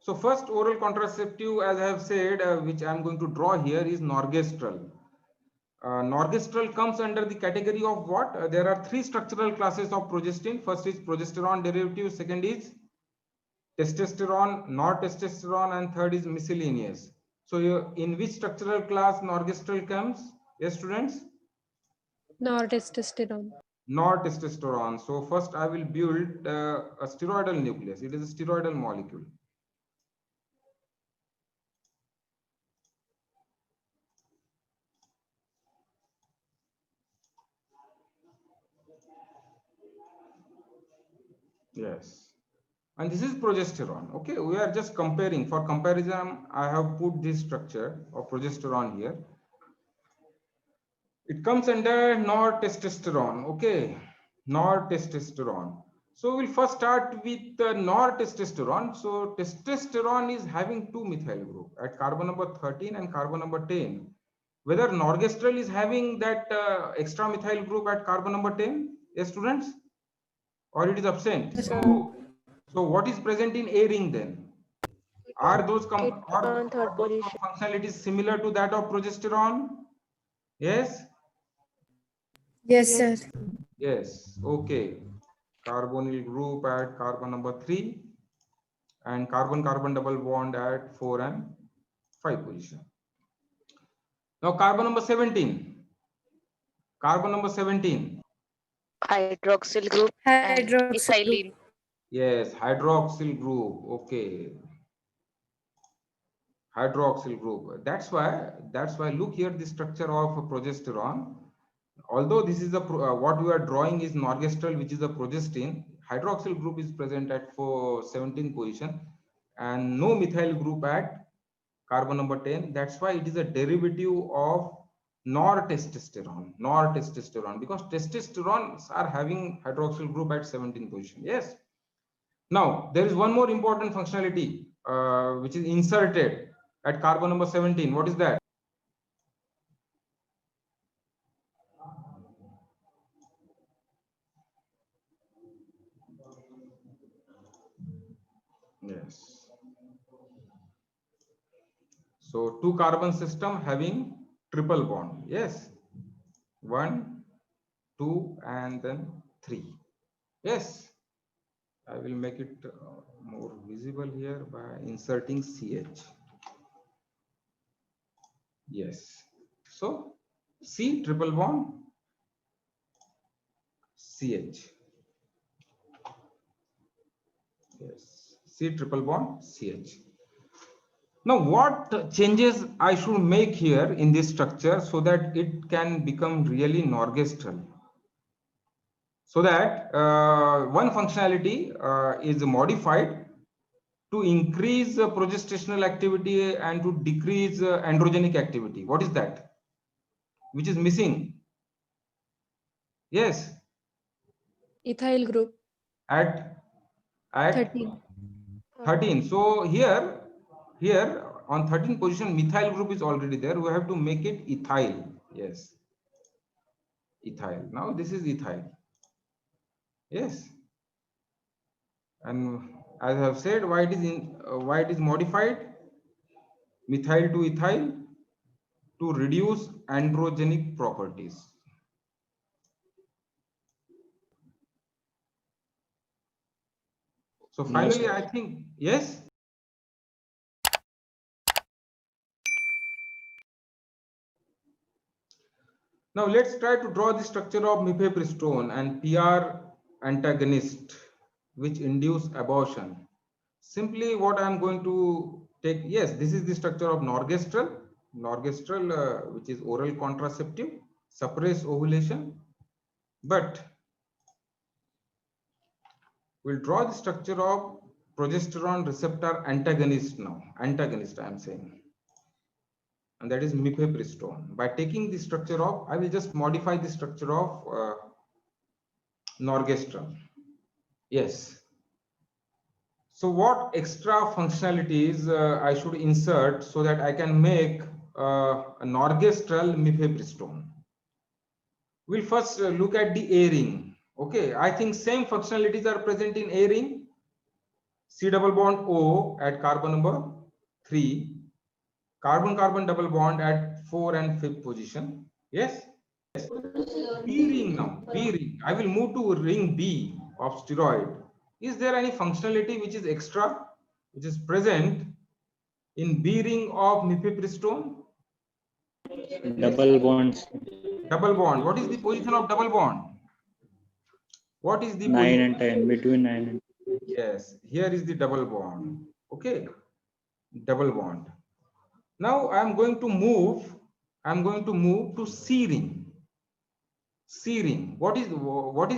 So first oral contraceptive, as I have said, which I am going to draw here, is norgestrel. Norgestrel comes under the category of what? There are three structural classes of progestin. First is progesterone derivative, second is testosterone, nortestosterone, and third is miscellaneous. So in which structural class norgestrel comes? Yes, students? Nortestosterone. Nortestosterone. So first I will build a steroidal nucleus. It is a steroidal molecule. Yes. And this is progesterone. Okay, we are just comparing. For comparison, I have put this structure of progesterone here. It comes under nortestosterone. Okay, nortestosterone. So we'll first start with nortestosterone. So testosterone is having two methyl group at carbon number 13 and carbon number 10. Whether norgestrel is having that extra methyl group at carbon number 10, yes, students, or it is absent. Yes, So what is present in A ring then? Are those on third position. functionalities similar to that of progesterone? Yes. Yes, sir. Yes. Okay. Carbonyl group at carbon number 3 and carbon-carbon double bond at 4 and 5 position. Now carbon number 17. Carbon number 17. Hydroxyl group and Hydroxyl. ethylene. Yes, hydroxyl group. Okay. Hydroxyl group. That's why look here the structure of progesterone. Although this is the what we are drawing is norgestrel, which is the progestin, hydroxyl group is present at 17 position and no methyl group at carbon number 10. That's why it is a derivative of nortestosterone. Nortestosterone, because testosterones are having hydroxyl group at 17 position. Yes. Now there is one more important functionality which is inserted at carbon number 17. What is that? Yes. So two carbon system having triple bond. Yes. 1, 2, and then 3. Yes. I will make it more visible here by inserting CH. Yes. So C triple bond CH. Yes. C triple bond CH. Now what changes I should make here in this structure so that it can become really norgestrel? So that one functionality is modified to increase progestational activity and to decrease androgenic activity. What is that? Which is missing? Yes. Ethyl group. At 13. 13. So here on 13 position, methyl group is already there. We have to make it ethyl. Yes. Ethyl. Now this is ethyl. Yes. And as I have said, why it is modified methyl to ethyl to reduce androgenic properties. So finally, I think yes. Now let's try to draw the structure of mifepristone and PR antagonist which induce abortion. Simply what I am going to take, yes, this is the structure of norgestrel, which is oral contraceptive, suppress ovulation, but we'll draw the structure of progesterone receptor antagonist now, antagonist I am saying, and that is mifepristone. By taking the structure of, I will just modify the structure of norgestrel. Yes. So what extra functionalities I should insert so that I can make a norgestrel mifepristone? We'll first look at the A ring. Okay, I think same functionalities are present in A ring. C double bond O at carbon number 3, carbon-carbon double bond at 4 and 5th position. Yes. B ring now. B ring. I will move to ring B of steroid. Is there any functionality which is extra, which is present in B ring of mifepristone? Double bonds. Double bond. What is the position of double bond? What is the 9 position? and 10. Between 9 and 10. Yes. Here is the double bond. Okay. Double bond. Now I am going to move. I am going to move to C ring. C ring. What is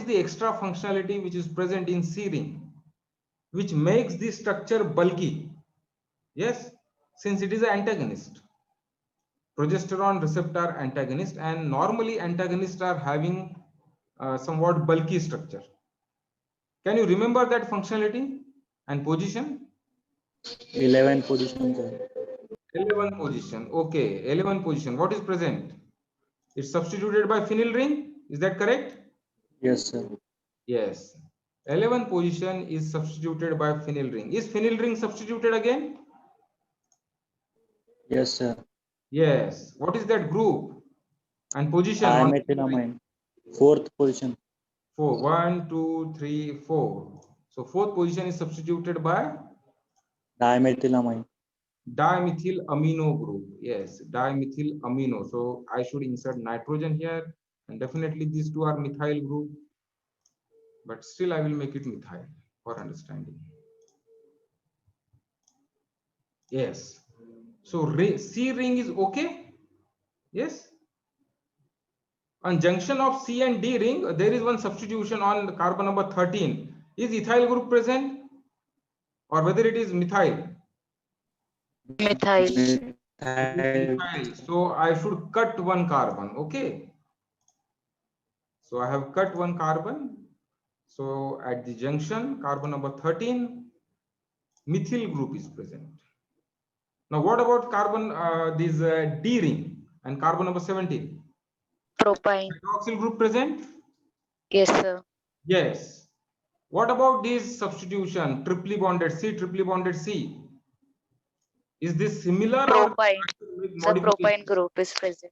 the extra functionality which is present in C ring, which makes the structure bulky? Yes, since it is an antagonist, progesterone receptor antagonist, and normally antagonists are having somewhat bulky structure. Can you remember that functionality and position? 11 position, sir. 11 position. Okay, 11 position. What is present? It's substituted by phenyl ring. Is that correct? Yes, sir. Yes. 11 position is substituted by phenyl ring. Is phenyl ring substituted again? Yes, sir. Yes. What is that group and position? on phenyl ring? Dimethylamine. 4th position. 4. 1, 2, 3, 4. So 4th position is substituted by Dimethylamine. dimethyl amino group. Yes, dimethyl amino. So I should insert nitrogen here, and definitely these two are methyl group, but still I will make it methyl for understanding. Yes. So C ring is okay. Yes. On junction of C and D ring, there is one substitution on the carbon number 13. Is ethyl group present, or whether it is methyl? Methyl. Methyl. So I should cut one carbon. Okay. So I have cut one carbon. So at the junction, carbon number 13, methyl group is present. Now what about carbon, this D ring and carbon number 17? Propyne. Hydroxyl group present? Yes, sir. Yes. What about this substitution, triply bonded C, triply bonded C? Is this similar Propyne. or with The propyne modification? group is present.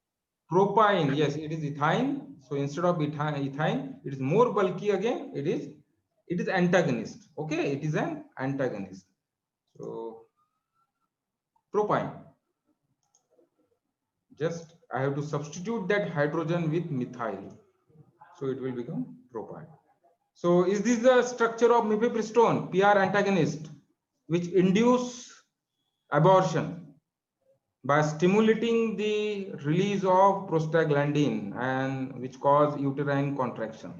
Propyne, yes, it is ethine. So instead of ethine, it is more bulky again. It is antagonist. Okay, it is an antagonist. So propyne. Just I have to substitute that hydrogen with methyl. So it will become propyne. So is this the structure of mifepristone, PR antagonist, which induce abortion by stimulating the release of prostaglandin and which cause uterine contraction?